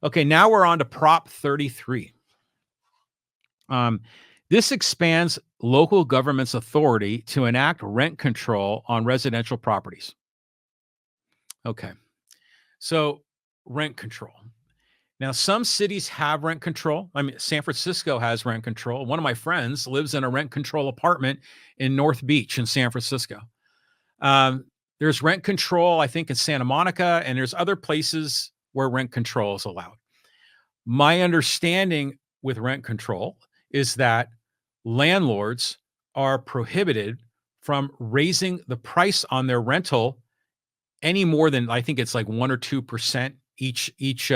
Okay, now we're on to Prop 33. Um, this expands local government's authority to enact rent control on residential properties. Okay, so rent control. Now, some cities have rent control. I mean, San Francisco has rent control. One of my friends lives in a rent control apartment in North Beach in San Francisco. Um, there's rent control, I think, in Santa Monica, and there's other places where rent control is allowed. My understanding with rent control is that landlords are prohibited from raising the price on their rental any more than, I think it's like 1 or 2% each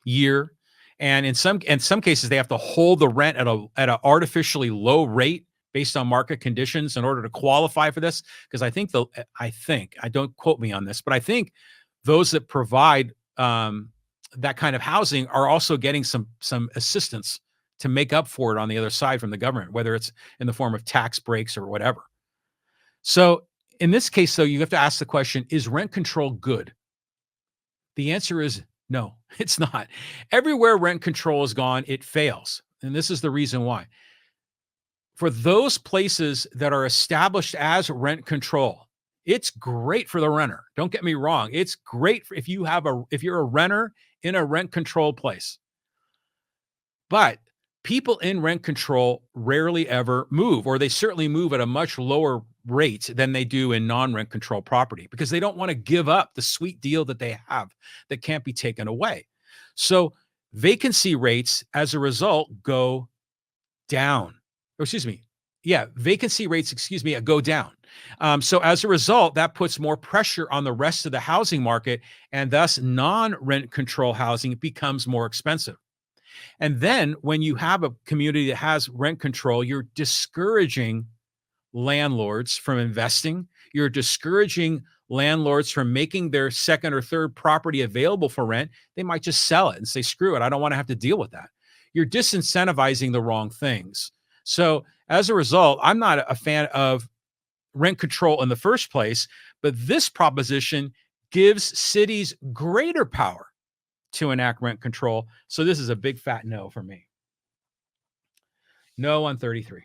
year. And in some cases, they have to hold the rent at a artificially low rate based on market conditions in order to qualify for this. Because I don't quote me on this, but I think those that provide that kind of housing are also getting some assistance to make up for it on the other side from the government, whether it's in the form of tax breaks or whatever. So in this case, though, you have to ask the question, is rent control good? The answer is no, it's not. Everywhere rent control is gone, it fails. And this is the reason why. For those places that are established as rent control, it's great for the renter. Don't get me wrong. It's great if you're a renter in a rent control place. But people in rent control rarely ever move, or they certainly move at a much lower rate than they do in non-rent control property because they don't want to give up the sweet deal that they have that can't be taken away. So vacancy rates as a result go down. Or excuse me. Yeah, vacancy rates, go down. So as a result, that puts more pressure on the rest of the housing market, and thus non-rent control housing becomes more expensive. And then when you have a community that has rent control, you're discouraging landlords from investing. You're discouraging landlords from making their second or third property available for rent. They might just sell it and say, screw it, I don't want to have to deal with that. You're disincentivizing the wrong things. So as a result, I'm not a fan of rent control in the first place, but this proposition gives cities greater power to enact rent control. So this is a big fat no for me. No on 33.